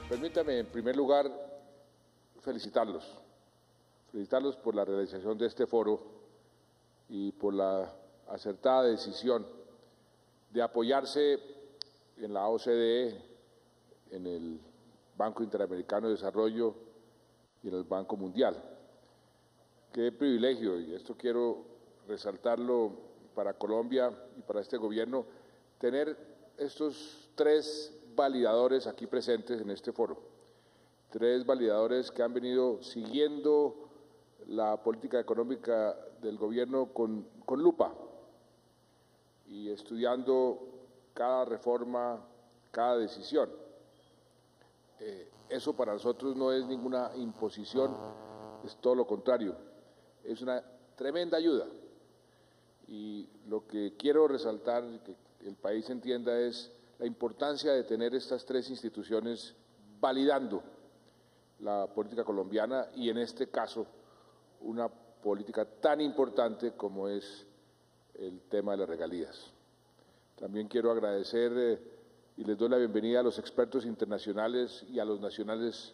Permítame, en primer lugar, felicitarlos por la realización de este foro y por la acertada decisión de apoyarse en la OCDE, en el Banco Interamericano de Desarrollo y en el Banco Mundial. Qué privilegio, y esto quiero resaltarlo para Colombia y para este gobierno, tener estos tres validadores aquí presentes en este foro. Tres validadores que han venido siguiendo la política económica del gobierno con lupa y estudiando cada reforma, cada decisión. Eso para nosotros no es ninguna imposición, es todo lo contrario, es una tremenda ayuda. Y lo que quiero resaltar, que el país entienda, es la importancia de tener estas tres instituciones validando la política colombiana y en este caso una política tan importante como es el tema de las regalías. También quiero agradecer y les doy la bienvenida a los expertos internacionales y a los nacionales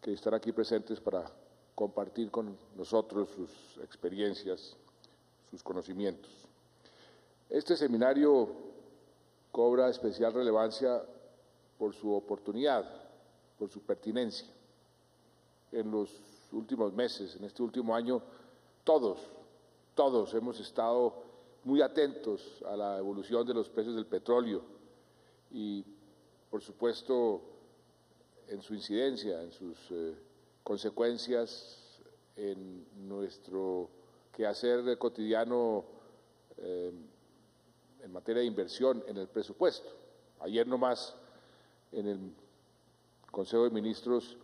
que están aquí presentes para compartir con nosotros sus experiencias, sus conocimientos. Este seminario cobra especial relevancia por su oportunidad, por su pertinencia. En los últimos meses, en este último año, todos hemos estado muy atentos a la evolución de los precios del petróleo y, por supuesto, en su incidencia, en sus consecuencias en nuestro quehacer cotidiano en materia de inversión en el presupuesto. Ayer nomás en el Consejo de Ministros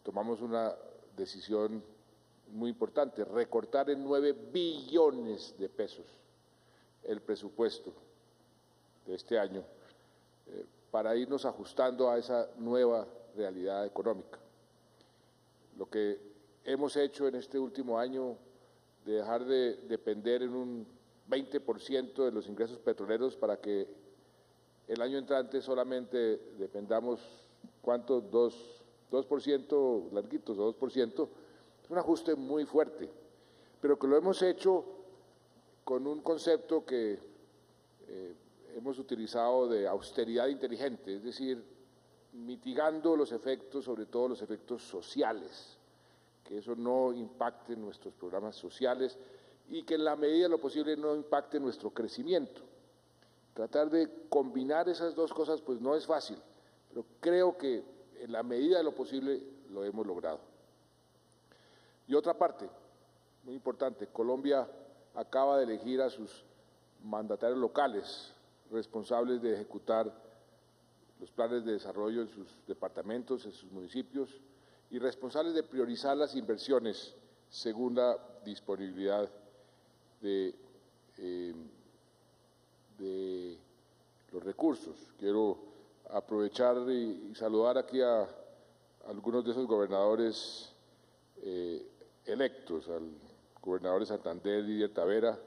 tomamos una decisión muy importante, recortar en 9 billones de pesos el presupuesto de este año para irnos ajustando a esa nueva realidad económica. Lo que hemos hecho en este último año de dejar de depender en un 20% de los ingresos petroleros para que el año entrante solamente dependamos, ¿cuánto? 2% larguitos o 2%, es un ajuste muy fuerte, pero que lo hemos hecho con un concepto que hemos utilizado de austeridad inteligente, es decir, mitigando los efectos, sobre todo los efectos sociales, que eso no impacte en nuestros programas sociales y que en la medida de lo posible no impacte nuestro crecimiento. Tratar de combinar esas dos cosas pues no es fácil, pero creo que en la medida de lo posible lo hemos logrado. Y otra parte, muy importante, Colombia acaba de elegir a sus mandatarios locales responsables de ejecutar los planes de desarrollo en sus departamentos, en sus municipios, y responsables de priorizar las inversiones según la disponibilidad de los recursos. Quiero aprovechar y saludar aquí a algunos de esos gobernadores electos, al gobernador de Santander, Didier Tavera,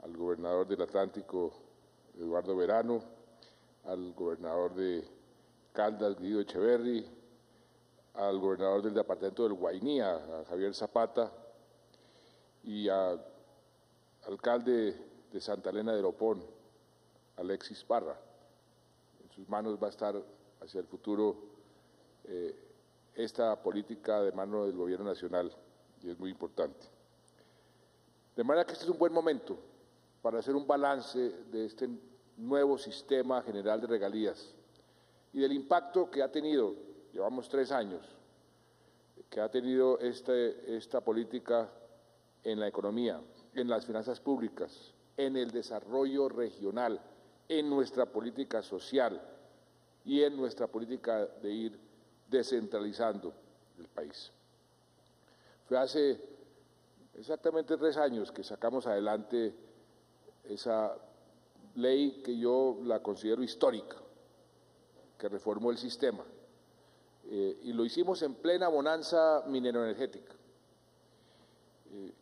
al gobernador del Atlántico, Eduardo Verano, al gobernador de Caldas, Guido Echeverri, al gobernador del departamento del Guainía, a Javier Zapata, y al alcalde de Santa Elena de Oropón, Alexis Parra. En sus manos va a estar hacia el futuro esta política de mano del gobierno nacional y es muy importante. De manera que este es un buen momento para hacer un balance de este nuevo sistema general de regalías y del impacto que ha tenido, llevamos 3 años, que ha tenido esta política en la economía, en las finanzas públicas, en el desarrollo regional, en nuestra política social y en nuestra política de ir descentralizando el país. Fue hace exactamente 3 años que sacamos adelante esa ley que yo la considero histórica, que reformó el sistema, y lo hicimos en plena bonanza mineroenergética.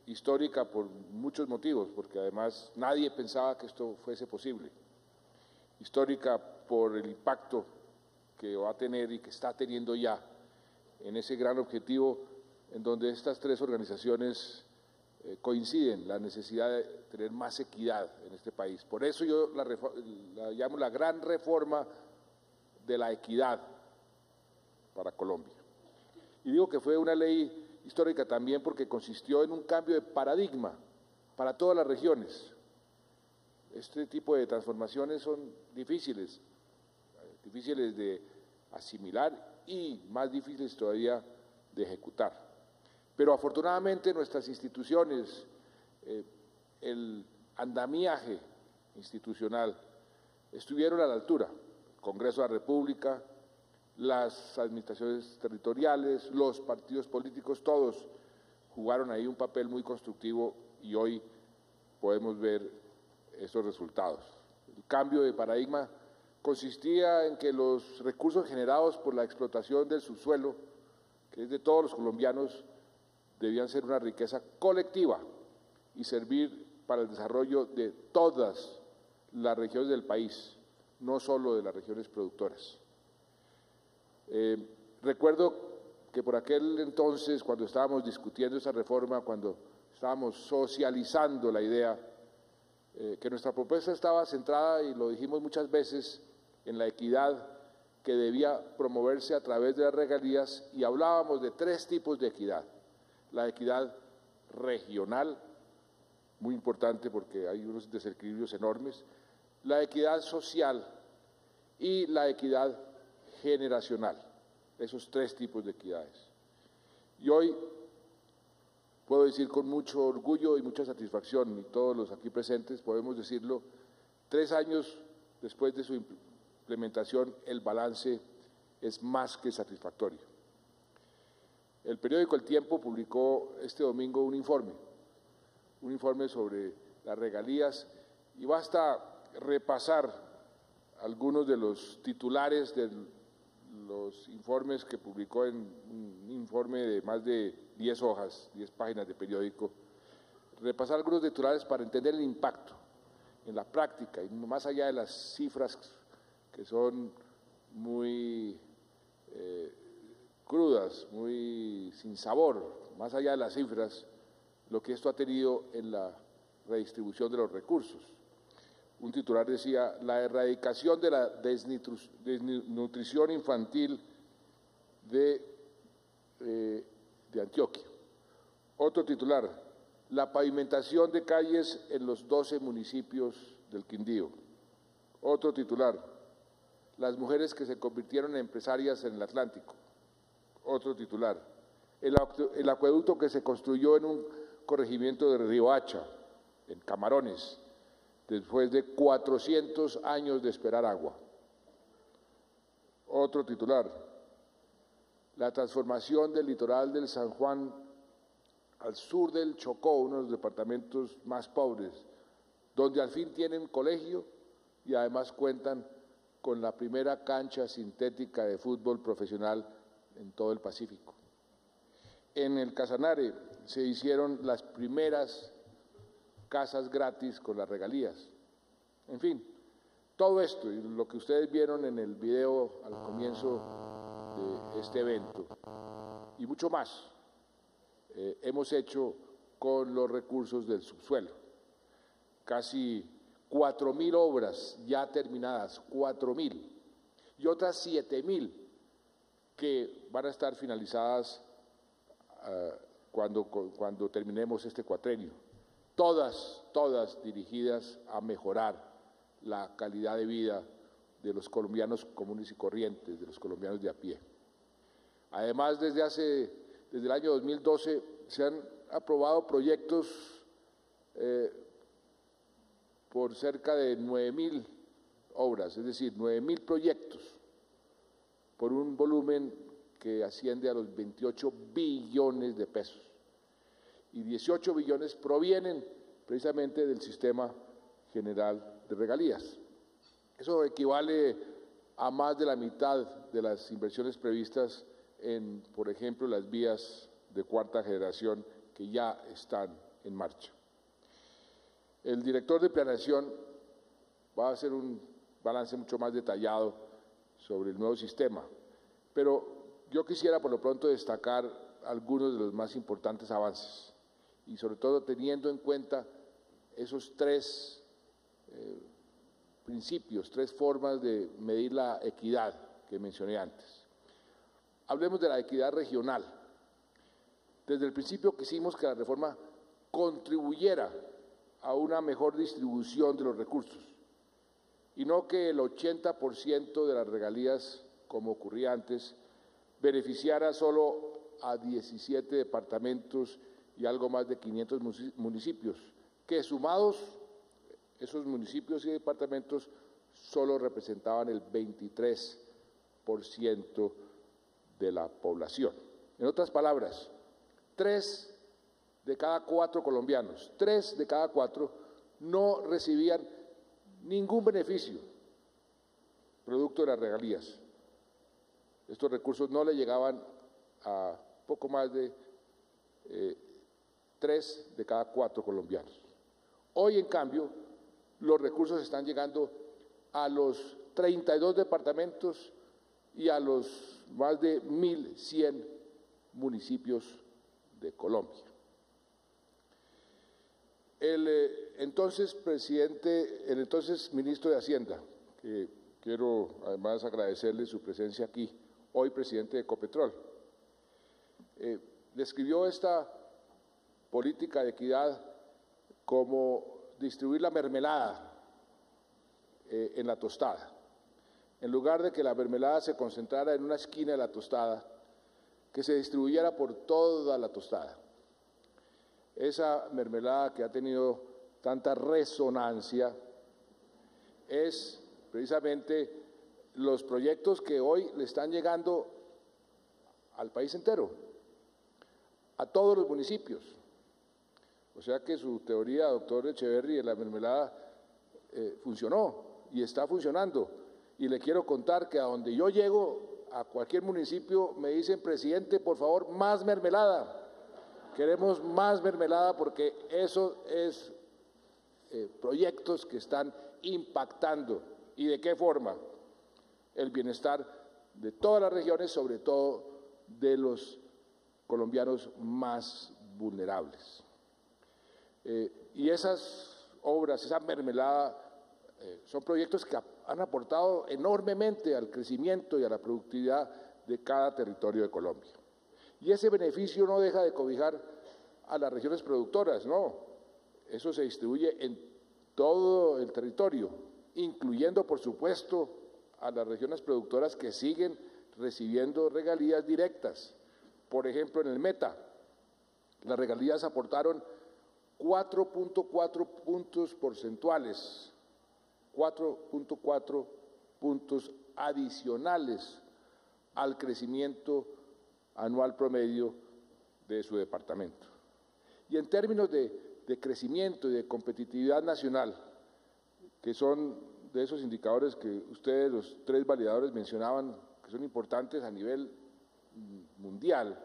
Histórica por muchos motivos, porque además nadie pensaba que esto fuese posible. Histórica por el impacto que va a tener y que está teniendo ya en ese gran objetivo en donde estas tres organizaciones coinciden, la necesidad de tener más equidad en este país. Por eso yo la llamo la gran reforma de la equidad para Colombia. Y digo que fue una ley histórica también porque consistió en un cambio de paradigma para todas las regiones. Este tipo de transformaciones son difíciles de asimilar y más difíciles todavía de ejecutar. Pero afortunadamente nuestras instituciones, el andamiaje institucional, estuvieron a la altura. El Congreso de la República, las administraciones territoriales, los partidos políticos, todos jugaron ahí un papel muy constructivo y hoy podemos ver estos resultados. El cambio de paradigma consistía en que los recursos generados por la explotación del subsuelo, que es de todos los colombianos, debían ser una riqueza colectiva y servir para el desarrollo de todas las regiones del país, no solo de las regiones productoras. Recuerdo que por aquel entonces, cuando estábamos discutiendo esa reforma, cuando estábamos socializando la idea, que nuestra propuesta estaba centrada, y lo dijimos muchas veces, en la equidad que debía promoverse a través de las regalías, y hablábamos de tres tipos de equidad. La equidad regional, muy importante porque hay unos desequilibrios enormes, la equidad social y la equidad generacional, esos tres tipos de equidades. Y hoy puedo decir con mucho orgullo y mucha satisfacción, y todos los aquí presentes podemos decirlo, 3 años después de su implementación, el balance es más que satisfactorio. El periódico El Tiempo publicó este domingo un informe sobre las regalías, y basta repasar algunos de los titulares de los informes que publicó, en un informe de más de 10 hojas, 10 páginas de periódico, repasar algunos titulares para entender el impacto en la práctica, y más allá de las cifras que son muy crudas, muy sin sabor, más allá de las cifras, lo que esto ha tenido en la redistribución de los recursos. Un titular decía: la erradicación de la desnutrición infantil de Antioquia. Otro titular: la pavimentación de calles en los 12 municipios del Quindío. Otro titular: las mujeres que se convirtieron en empresarias en el Atlántico. Otro titular: el acueducto que se construyó en un corregimiento de Riohacha, en Camarones, después de 400 años de esperar agua. Otro titular: la transformación del litoral del San Juan al sur del Chocó, uno de los departamentos más pobres, donde al fin tienen colegio y además cuentan con la primera cancha sintética de fútbol profesional en todo el Pacífico. En el Casanare se hicieron las primeras casas gratis con las regalías. En fin, todo esto y lo que ustedes vieron en el video al comienzo de este evento y mucho más hemos hecho con los recursos del subsuelo. Casi 4.000 obras ya terminadas, 4.000, y otras 7.000 que van a estar finalizadas cuando terminemos este cuatrenio. Todas dirigidas a mejorar la calidad de vida de los colombianos comunes y corrientes, de los colombianos de a pie. Además, desde el año 2012 se han aprobado proyectos por cerca de 9.000 obras, es decir, 9.000 proyectos por un volumen que asciende a los 28 billones de pesos. Y 18 billones provienen precisamente del Sistema General de Regalías. Eso equivale a más de la mitad de las inversiones previstas en, por ejemplo, las vías de cuarta generación que ya están en marcha. El director de Planeación va a hacer un balance mucho más detallado sobre el nuevo sistema, pero yo quisiera por lo pronto destacar algunos de los más importantes avances y sobre todo teniendo en cuenta esos tres principios, tres formas de medir la equidad que mencioné antes. Hablemos de la equidad regional. Desde el principio quisimos que la reforma contribuyera a una mejor distribución de los recursos y no que el 80% de las regalías, como ocurría antes, beneficiara solo a 17 departamentos y algo más de 500 municipios, que sumados esos municipios y departamentos solo representaban el 23% de la población. En otras palabras, 3 de cada 4 colombianos, 3 de cada 4 no recibían ningún beneficio producto de las regalías. Estos recursos no le llegaban a poco más de 3 de cada 4 colombianos. Hoy, en cambio, los recursos están llegando a los 32 departamentos y a los más de 1.100 municipios de Colombia. El entonces ministro de Hacienda, que quiero además agradecerle su presencia aquí, hoy presidente de Ecopetrol, describió esta política de equidad como distribuir la mermelada en la tostada. En lugar de que la mermelada se concentrara en una esquina de la tostada, que se distribuyera por toda la tostada. Esa mermelada que ha tenido tanta resonancia es precisamente los proyectos que hoy le están llegando al país entero, a todos los municipios. O sea que su teoría, doctor Echeverry, de la mermelada funcionó y está funcionando. Y le quiero contar que a donde yo llego, a cualquier municipio, me dicen, presidente, por favor, más mermelada. Queremos más mermelada porque eso es proyectos que están impactando. ¿Y de qué forma? El bienestar de todas las regiones, sobre todo de los colombianos más vulnerables. Y esas obras, esa mermelada, son proyectos que han aportado enormemente al crecimiento y a la productividad de cada territorio de Colombia. Y ese beneficio no deja de cobijar a las regiones productoras, no, eso se distribuye en todo el territorio, incluyendo, por supuesto, a las regiones productoras que siguen recibiendo regalías directas. Por ejemplo, en el Meta, las regalías aportaron 4.4 puntos porcentuales, 4.4 puntos adicionales al crecimiento anual promedio de su departamento. Y en términos de crecimiento y de competitividad nacional, que son de esos indicadores que ustedes, los tres validadores, mencionaban, que son importantes a nivel mundial,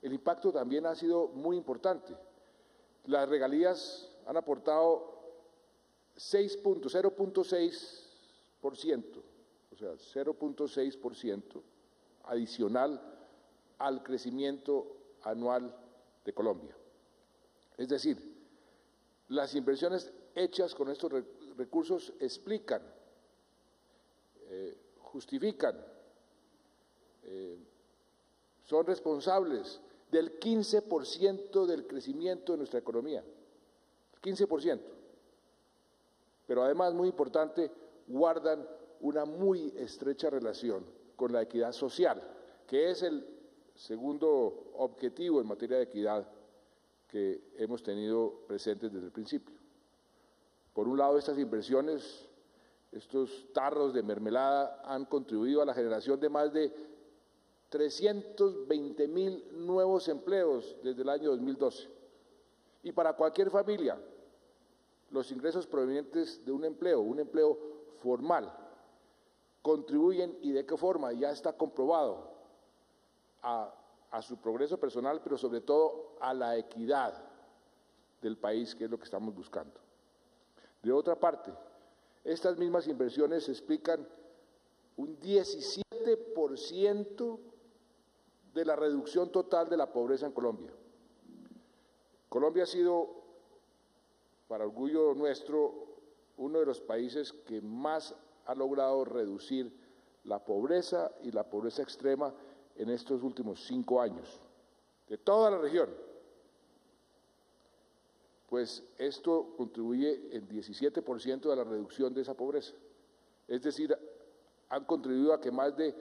el impacto también ha sido muy importante. Las regalías han aportado 0.6%, o sea, 0.6% adicional al crecimiento anual de Colombia. Es decir, las inversiones hechas con estos recursos explican, justifican, son responsables del 15% del crecimiento de nuestra economía, 15%. Pero además, muy importante, guardan una muy estrecha relación con la equidad social, que es el segundo objetivo en materia de equidad que hemos tenido presentes desde el principio. Por un lado, estas inversiones, estos tarros de mermelada han contribuido a la generación de más de 320.000 nuevos empleos desde el año 2012. Y para cualquier familia, los ingresos provenientes de un empleo formal, contribuyen, y de qué forma, ya está comprobado, a su progreso personal, pero sobre todo a la equidad del país, que es lo que estamos buscando. De otra parte, estas mismas inversiones explican un 17% de la reducción total de la pobreza en Colombia. Colombia ha sido, para orgullo nuestro, uno de los países que más ha logrado reducir la pobreza y la pobreza extrema en estos últimos 5 años, de toda la región. Pues esto contribuye en 17% de la reducción de esa pobreza. Es decir, han contribuido a que más de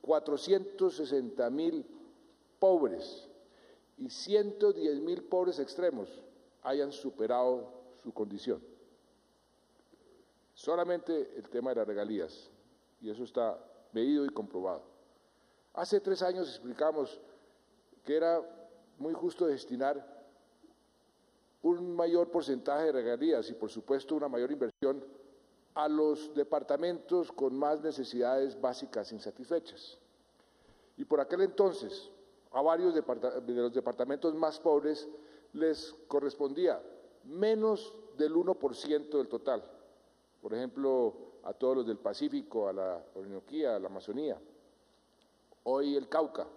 460.000 pobres y 110.000 pobres extremos hayan superado su condición. Solamente el tema de las regalías, y eso está medido y comprobado. Hace 3 años explicamos que era muy justo destinar un mayor porcentaje de regalías y, por supuesto, una mayor inversión a los departamentos con más necesidades básicas insatisfechas. Y por aquel entonces, a varios de los departamentos más pobres les correspondía menos del 1% del total. Por ejemplo, a todos los del Pacífico, a la Orinoquía, a la Amazonía. Hoy el Cauca,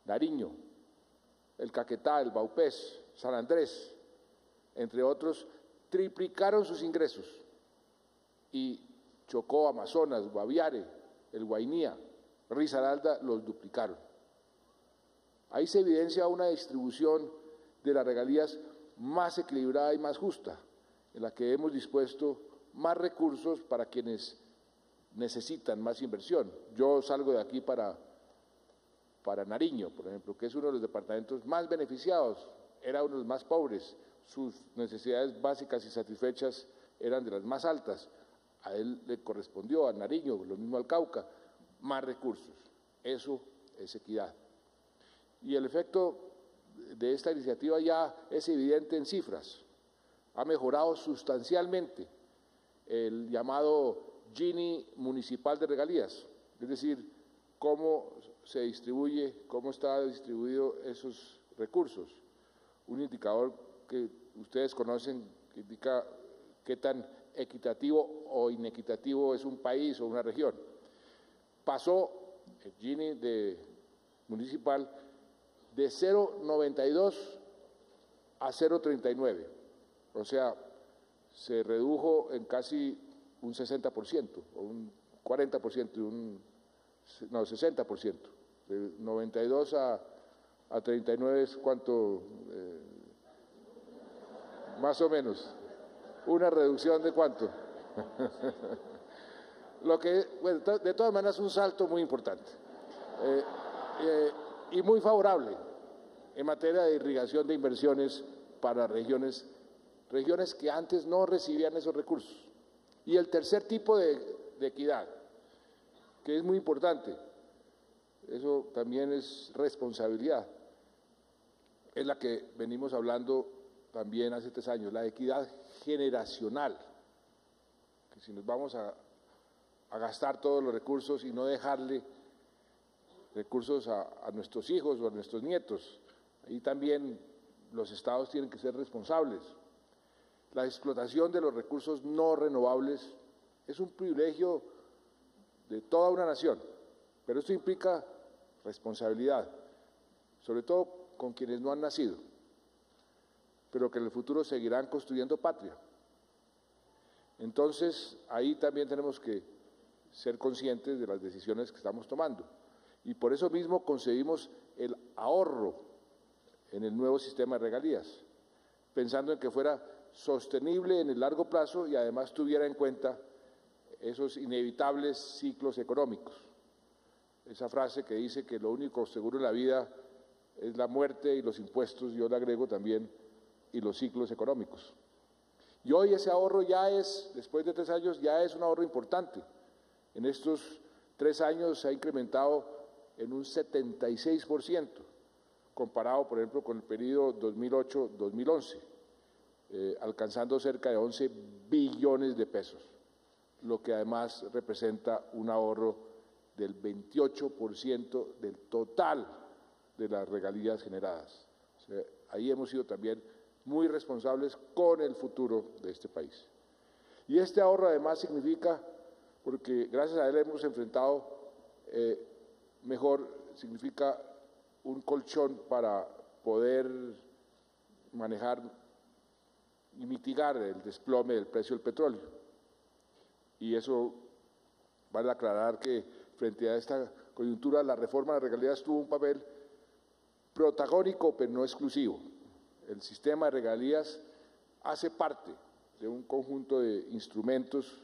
Nariño, el Caquetá, el Baupés, San Andrés, entre otros, triplicaron sus ingresos, y Chocó, Amazonas, Guaviare, el Guainía, Risaralda los duplicaron. Ahí se evidencia una distribución de las regalías más equilibrada y más justa, en la que hemos dispuesto más recursos para quienes necesitan más inversión. Yo salgo de aquí para Nariño, por ejemplo, que es uno de los departamentos más beneficiados, era uno de los más pobres, sus necesidades básicas y satisfechas eran de las más altas. A él le correspondió, a Nariño, lo mismo al Cauca, más recursos. Eso es equidad. Y el efecto de esta iniciativa ya es evidente en cifras. Ha mejorado sustancialmente el llamado Gini municipal de regalías, es decir, cómo se distribuye, cómo está distribuido esos recursos. Un indicador que ustedes conocen que indica qué tan equitativo o inequitativo es un país o una región. Pasó el Gini municipal de 0,92 a 0,39, o sea, se redujo en casi un 60% o un 40%, no, 60%. De 92 a 39 es cuánto, más o menos. Una reducción de cuánto. Lo que, bueno, de todas maneras, es un salto muy importante y muy favorable en materia de irrigación de inversiones para regiones que antes no recibían esos recursos. Y el tercer tipo de equidad, que es muy importante, eso también es responsabilidad, es la que venimos hablando también hace 3 años, la equidad generacional, que si nos vamos a gastar todos los recursos y no dejarle recursos a nuestros hijos o a nuestros nietos, ahí también los estados tienen que ser responsables. La explotación de los recursos no renovables es un privilegio de toda una nación, pero esto implica responsabilidad, sobre todo con quienes no han nacido, pero que en el futuro seguirán construyendo patria. Entonces, ahí también tenemos que ser conscientes de las decisiones que estamos tomando. Y por eso mismo concebimos el ahorro en el nuevo sistema de regalías, pensando en que fuera sostenible en el largo plazo y además tuviera en cuenta esos inevitables ciclos económicos. Esa frase que dice que lo único seguro en la vida es la muerte y los impuestos, yo le agrego también, y los ciclos económicos. Y hoy ese ahorro ya es, después de 3 años, ya es un ahorro importante. En estos 3 años se ha incrementado en un 76%, comparado, por ejemplo, con el periodo 2008-2011, alcanzando cerca de 11 billones de pesos, lo que además representa un ahorro del 28% del total de las regalías generadas. O sea, ahí hemos sido también muy responsables con el futuro de este país. Y este ahorro además significa porque gracias a él hemos enfrentado mejor, significa un colchón para poder manejar y mitigar el desplome del precio del petróleo. Y eso vale aclarar que frente a esta coyuntura la reforma de regalías tuvo un papel protagónico pero no exclusivo. El sistema de regalías hace parte de un conjunto de instrumentos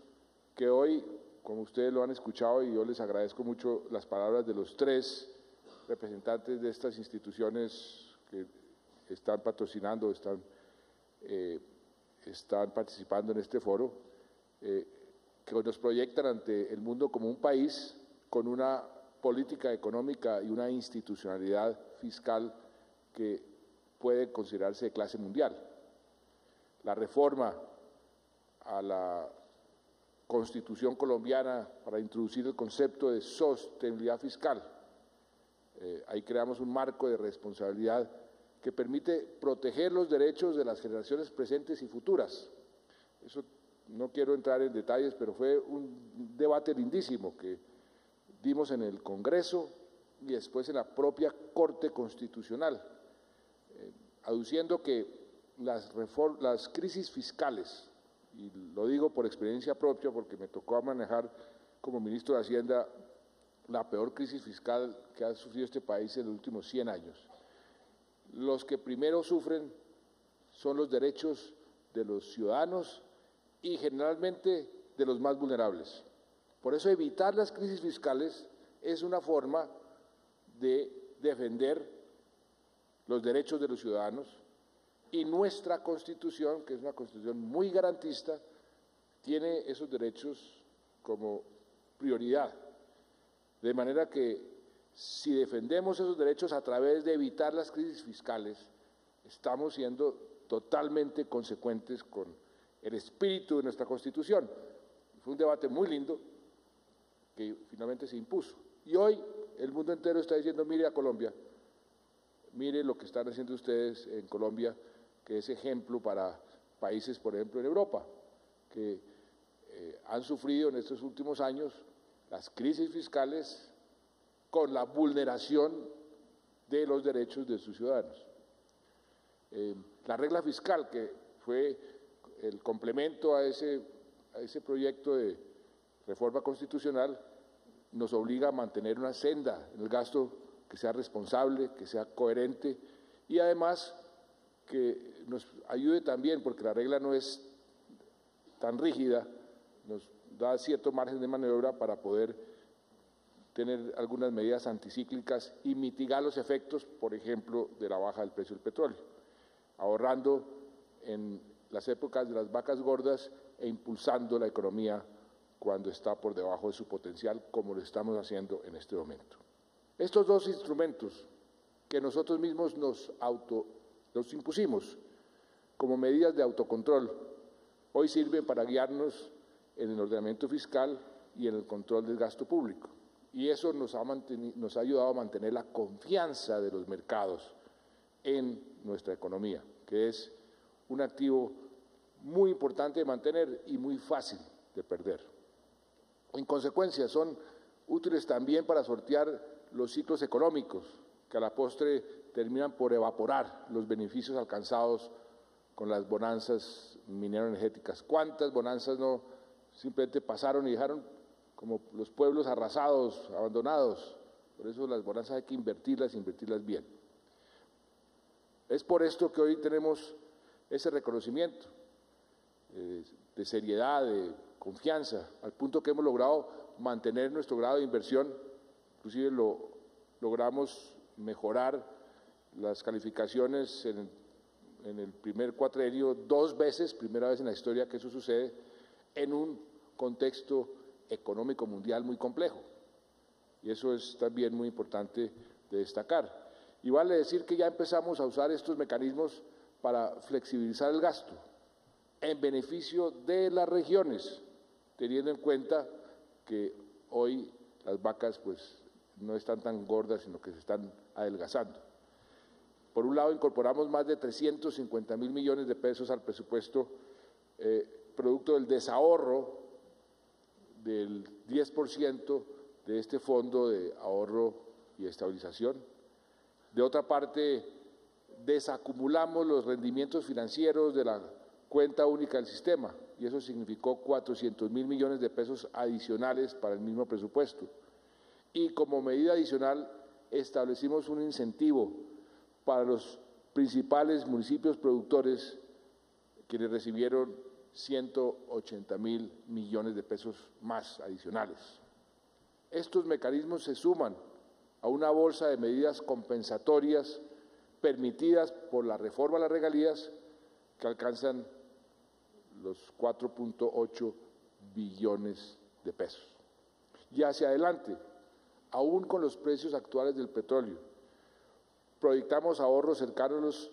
que hoy, como ustedes lo han escuchado, y yo les agradezco mucho las palabras de los tres representantes de estas instituciones que están patrocinando, están participando en este foro, que nos proyectan ante el mundo como un país con una política económica y una institucionalidad fiscal que puede considerarse de clase mundial. La reforma a la Constitución colombiana para introducir el concepto de sostenibilidad fiscal. Ahí creamos un marco de responsabilidad que permite proteger los derechos de las generaciones presentes y futuras. Eso no quiero entrar en detalles, pero fue un debate lindísimo que dimos en el Congreso y después en la propia Corte Constitucional, aduciendo que las crisis fiscales, y lo digo por experiencia propia porque me tocó manejar como ministro de Hacienda la peor crisis fiscal que ha sufrido este país en los últimos 100 años. Los que primero sufren son los derechos de los ciudadanos y generalmente de los más vulnerables. Por eso evitar las crisis fiscales es una forma de defender los derechos de los ciudadanos, y nuestra Constitución, que es una Constitución muy garantista, tiene esos derechos como prioridad. De manera que si defendemos esos derechos a través de evitar las crisis fiscales, estamos siendo totalmente consecuentes con el espíritu de nuestra Constitución. Fue un debate muy lindo que finalmente se impuso. Y hoy el mundo entero está diciendo, mire a Colombia, mire lo que están haciendo ustedes en Colombia, que es ejemplo para países, por ejemplo, en Europa, que han sufrido en estos últimos años las crisis fiscales con la vulneración de los derechos de sus ciudadanos. La regla fiscal, que fue el complemento a ese proyecto de reforma constitucional, nos obliga a mantener una senda en el gasto que sea responsable, que sea coherente y además que nos ayude también, porque la regla no es tan rígida, nos da cierto margen de maniobra para poder tener algunas medidas anticíclicas y mitigar los efectos, por ejemplo, de la baja del precio del petróleo, ahorrando en las épocas de las vacas gordas e impulsando la economía cuando está por debajo de su potencial, como lo estamos haciendo en este momento. Estos dos instrumentos que nosotros mismos nos impusimos como medidas de autocontrol, hoy sirven para guiarnos en el ordenamiento fiscal y en el control del gasto público. Y eso nos ha ayudado a mantener la confianza de los mercados en nuestra economía, que es un activo muy importante de mantener y muy fácil de perder. En consecuencia, son útiles también para sortear los ciclos económicos, que a la postre terminan por evaporar los beneficios alcanzados con las bonanzas minero-energéticas. ¿Cuántas bonanzas no simplemente pasaron y dejaron como los pueblos arrasados, abandonados? Por eso las bonanzas hay que invertirlas bien. Es por esto que hoy tenemos ese reconocimiento de seriedad, de confianza, al punto que hemos logrado mantener nuestro grado de inversión, inclusive logramos mejorar las calificaciones en el primer cuatrenio 2 veces, primera vez en la historia que eso sucede, en un contexto económico mundial muy complejo. Y eso es también muy importante de destacar. Y vale decir que ya empezamos a usar estos mecanismos para flexibilizar el gasto en beneficio de las regiones, teniendo en cuenta que hoy las vacas pues no están tan gordas, sino que se están adelgazando. Por un lado, incorporamos más de 350.000 millones de pesos al presupuesto, producto del desahorro del 10% de este fondo de ahorro y estabilización. De otra parte, desacumulamos los rendimientos financieros de la cuenta única del sistema y eso significó 400.000 millones de pesos adicionales para el mismo presupuesto. Y como medida adicional establecimos un incentivo para los principales municipios productores quienes recibieron 180.000 millones de pesos más adicionales. Estos mecanismos se suman a una bolsa de medidas compensatorias permitidas por la reforma a las regalías que alcanzan los 4.8 billones de pesos. Y hacia adelante, aún con los precios actuales del petróleo, proyectamos ahorros cercanos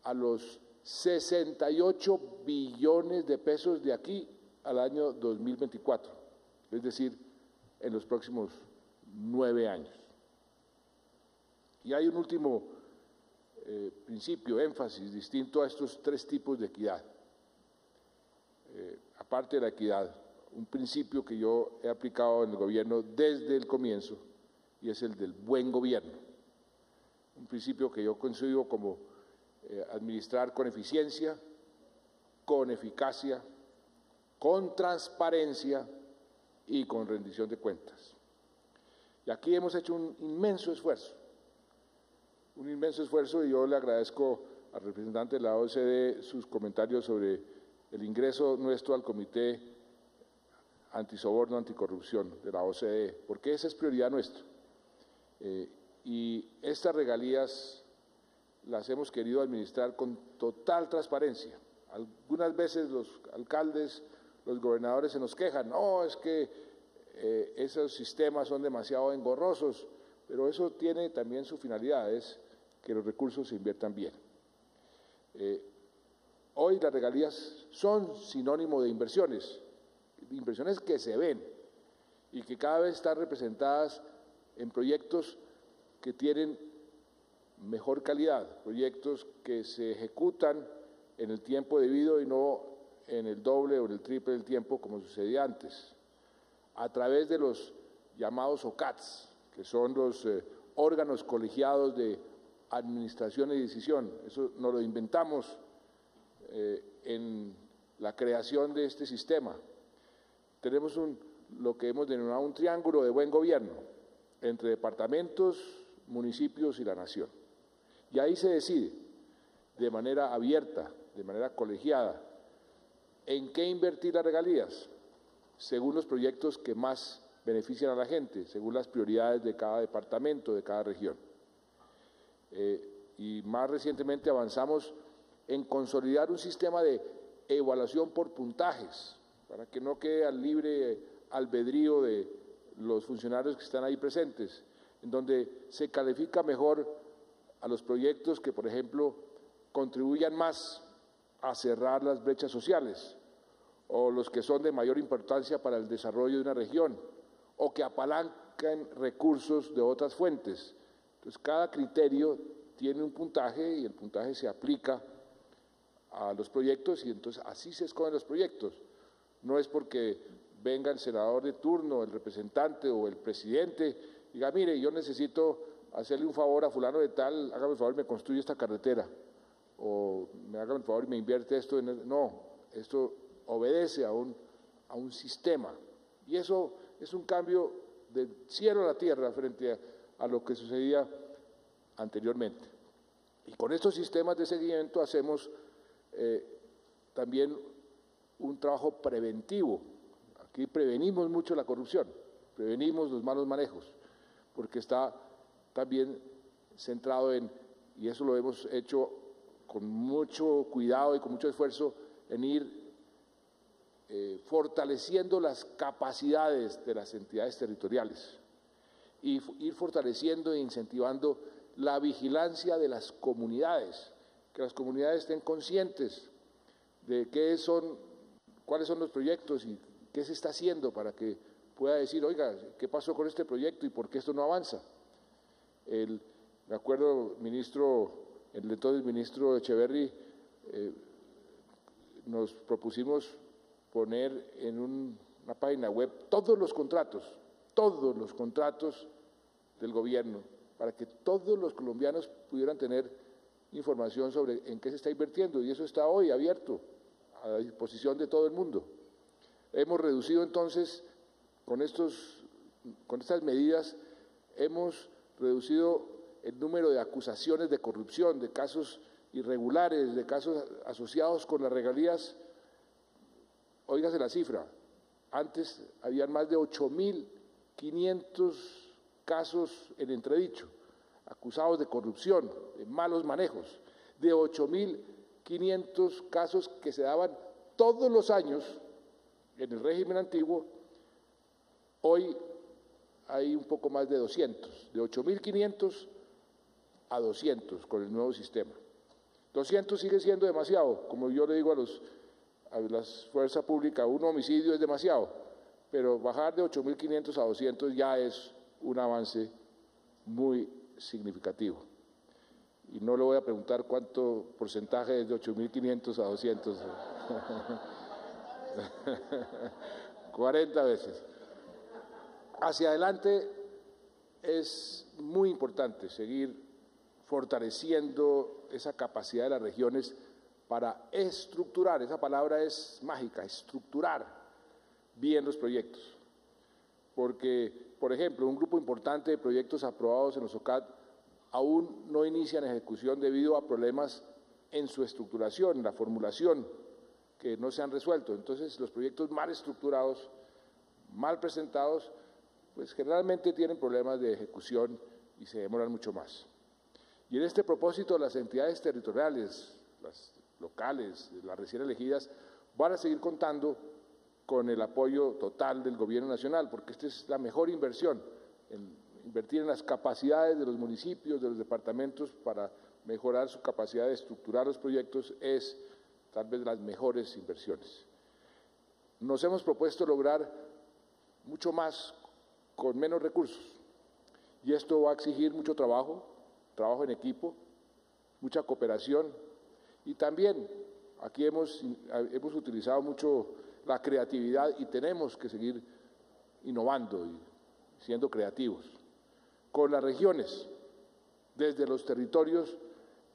a los 68 billones de pesos de aquí al año 2024, es decir, en los próximos 9 años. Y hay un último principio, énfasis, distinto a estos tres tipos de equidad. Aparte de la equidad, un principio que yo he aplicado en el gobierno desde el comienzo y es el del buen gobierno. Un principio que yo concibo como administrar con eficiencia, con eficacia, con transparencia y con rendición de cuentas. Y aquí hemos hecho un inmenso esfuerzo y yo le agradezco al representante de la OCDE sus comentarios sobre el ingreso nuestro al Comité Antisoborno, Anticorrupción de la OCDE, porque esa es prioridad nuestra. Y estas regalías las hemos querido administrar con total transparencia. Algunas veces los alcaldes, los gobernadores se nos quejan, no, es que esos sistemas son demasiado engorrosos, pero eso tiene también su finalidad, es que los recursos se inviertan bien. Hoy las regalías son sinónimo de inversiones que se ven y que cada vez están representadas en proyectos que tienen mejor calidad, proyectos que se ejecutan en el tiempo debido y no en el doble o en el triple del tiempo como sucedía antes, a través de los llamados OCATs, que son los órganos colegiados de administración y decisión. Eso nos lo inventamos en la creación de este sistema. Tenemos lo que hemos denominado un triángulo de buen gobierno entre departamentos, municipios y la nación. Y ahí se decide de manera abierta, de manera colegiada, en qué invertir las regalías, según los proyectos que más benefician a la gente, según las prioridades de cada departamento, de cada región. Y más recientemente avanzamos en consolidar un sistema de evaluación por puntajes, para que no quede al libre albedrío de los funcionarios que están ahí presentes, en donde se califica mejor a los proyectos que, por ejemplo, contribuyan más a cerrar las brechas sociales, o los que son de mayor importancia para el desarrollo de una región, o que apalancan recursos de otras fuentes. Entonces, cada criterio tiene un puntaje y el puntaje se aplica a los proyectos y entonces así se escogen los proyectos. No es porque venga el senador de turno, el representante o el presidente y diga, mire, yo necesito hacerle un favor a fulano de tal, hágame el favor y me construye esta carretera, o me haga el favor y me invierte esto. No, esto obedece a un sistema y eso es un cambio del cielo a la tierra frente a lo que sucedía anteriormente. Y con estos sistemas de seguimiento hacemos también un trabajo preventivo. Aquí prevenimos mucho la corrupción, prevenimos los malos manejos, porque está también centrado y eso lo hemos hecho con mucho cuidado y con mucho esfuerzo, en ir fortaleciendo las capacidades de las entidades territoriales y ir fortaleciendo e incentivando la vigilancia de las comunidades, que las comunidades estén conscientes de cuáles son los proyectos y qué se está haciendo para que pueda decir, oiga, ¿qué pasó con este proyecto y por qué esto no avanza? Me acuerdo, el entonces ministro Echeverry, nos propusimos poner en un una página web, todos los contratos del gobierno, para que todos los colombianos pudieran tener información sobre en qué se está invirtiendo, y eso está hoy abierto a disposición de todo el mundo. Hemos reducido entonces, con estas medidas, hemos reducido el número de acusaciones de corrupción, de casos irregulares, de casos asociados con las regalías. Óigase la cifra, antes habían más de 8.500 casos en entredicho, acusados de corrupción, de malos manejos, de 8.500 casos que se daban todos los años en el régimen antiguo. Hoy hay un poco más de 200, de 8.500 a 200 con el nuevo sistema. 200 sigue siendo demasiado, como yo le digo a la fuerza pública, un homicidio es demasiado, pero bajar de 8.500 a 200 ya es un avance muy significativo. Y no le voy a preguntar cuánto porcentaje es de 8.500 a 200. 40 veces. Hacia adelante es muy importante seguir fortaleciendo esa capacidad de las regiones para estructurar, esa palabra es mágica, estructurar bien los proyectos. Porque, por ejemplo, un grupo importante de proyectos aprobados en los OCAD aún no inician ejecución debido a problemas en su estructuración, en la formulación, que no se han resuelto. Entonces, los proyectos mal estructurados, mal presentados, pues generalmente tienen problemas de ejecución y se demoran mucho más. Y en este propósito, las entidades territoriales, las locales, las recién elegidas, van a seguir contando con el apoyo total del Gobierno Nacional, porque esta es la mejor inversión, invertir en las capacidades de los municipios, de los departamentos para mejorar su capacidad de estructurar los proyectos es tal vez las mejores inversiones. Nos hemos propuesto lograr mucho más con menos recursos, y esto va a exigir mucho trabajo en equipo, mucha cooperación, y también aquí hemos utilizado mucho la creatividad y tenemos que seguir innovando y siendo creativos. Con las regiones, desde los territorios,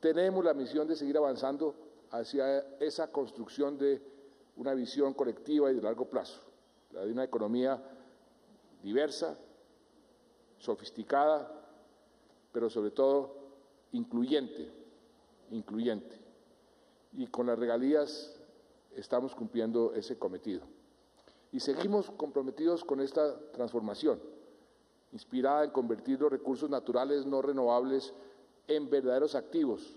tenemos la misión de seguir avanzando hacia esa construcción de una visión colectiva y de largo plazo, la de una economía diversa, sofisticada, pero sobre todo incluyente. Y con las regalías estamos cumpliendo ese cometido. Y seguimos comprometidos con esta transformación, inspirada en convertir los recursos naturales no renovables en verdaderos activos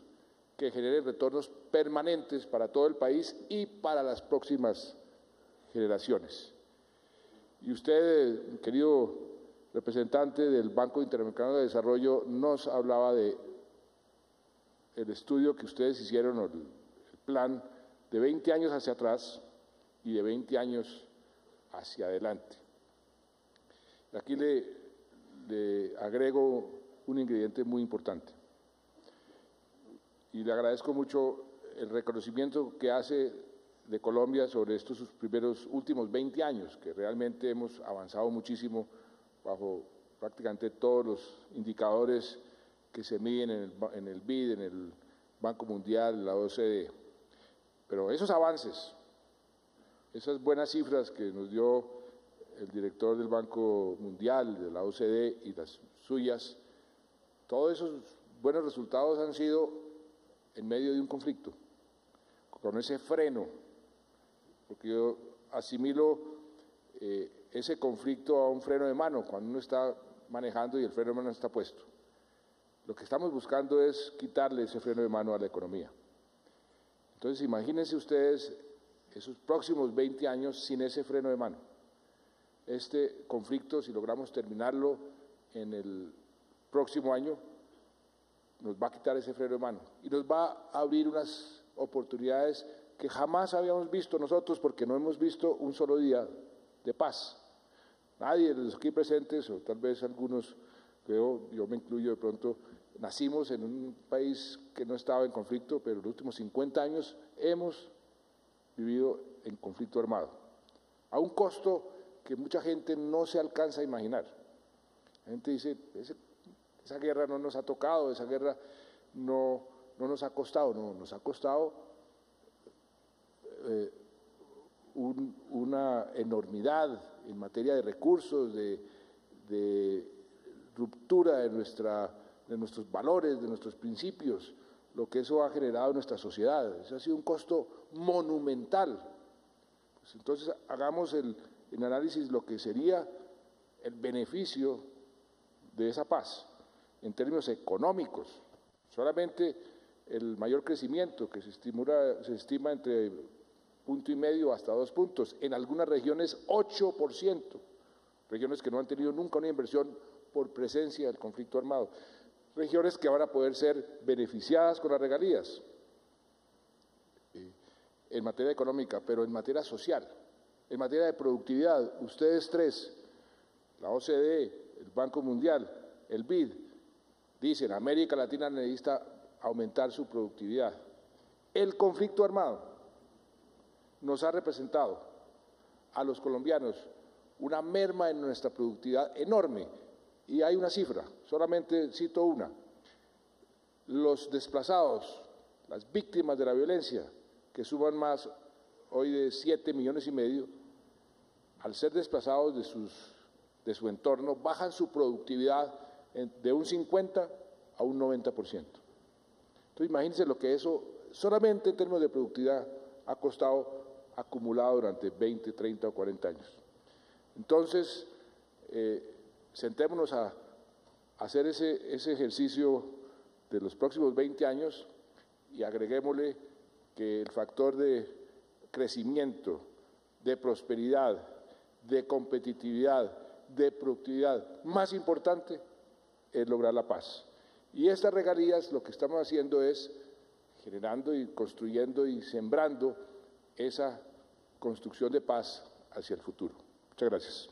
que generen retornos permanentes para todo el país y para las próximas generaciones. Y usted, querido representante del Banco Interamericano de Desarrollo, nos hablaba de el estudio que ustedes hicieron, el plan de 20 años hacia atrás y de 20 años hacia adelante. Aquí le agrego un ingrediente muy importante y le agradezco mucho el reconocimiento que hace de Colombia sobre estos sus últimos 20 años, que realmente hemos avanzado muchísimo bajo prácticamente todos los indicadores que se miden en el BID, en el Banco Mundial, en la OCDE. Pero esos avances, esas buenas cifras que nos dio el director del Banco Mundial, de la OCDE y las suyas, todos esos buenos resultados han sido en medio de un conflicto, con ese freno, porque yo asimilo ese conflicto a un freno de mano, cuando uno está manejando y el freno de mano está puesto. Lo que estamos buscando es quitarle ese freno de mano a la economía. Entonces, imagínense ustedes esos próximos 20 años sin ese freno de mano. Este conflicto, si logramos terminarlo en el próximo año, nos va a quitar ese freno de mano y nos va a abrir unas oportunidades que jamás habíamos visto nosotros, porque no hemos visto un solo día de paz. Nadie de los aquí presentes, o tal vez algunos, yo me incluyo de pronto, nacimos en un país que no estaba en conflicto, pero en los últimos 50 años hemos vivido en conflicto armado, a un costo que mucha gente no se alcanza a imaginar. La gente dice, esa guerra no nos ha tocado, esa guerra no nos ha costado, no, nos ha costado una enormidad en materia de recursos, de ruptura de nuestros valores, de nuestros principios, lo que eso ha generado en nuestra sociedad. Eso ha sido un costo monumental. Pues entonces hagamos el análisis, lo que sería el beneficio de esa paz en términos económicos. Solamente el mayor crecimiento, que se estima entre 1,5 hasta 2 puntos, en algunas regiones 8%, regiones que no han tenido nunca una inversión por presencia del conflicto armado, regiones que van a poder ser beneficiadas con las regalías en materia económica, pero en materia social, en materia de productividad. Ustedes tres, la OCDE, el Banco Mundial, el BID, dicen América Latina necesita aumentar su productividad. El conflicto armado nos ha representado a los colombianos una merma en nuestra productividad enorme, y hay una cifra, solamente cito una: los desplazados, las víctimas de la violencia, que suman más hoy de 7,5 millones, al ser desplazados de su entorno, bajan su productividad de un 50 a un 90%. Entonces imagínense lo que eso, solamente en términos de productividad, ha costado acumulado durante 20, 30 o 40 años. Entonces, sentémonos a hacer ese ejercicio de los próximos 20 años y agreguémosle que el factor de crecimiento, de prosperidad, de competitividad, de productividad más importante es lograr la paz. Y estas regalías lo que estamos haciendo es generando y construyendo y sembrando esa construcción de paz hacia el futuro. Muchas gracias.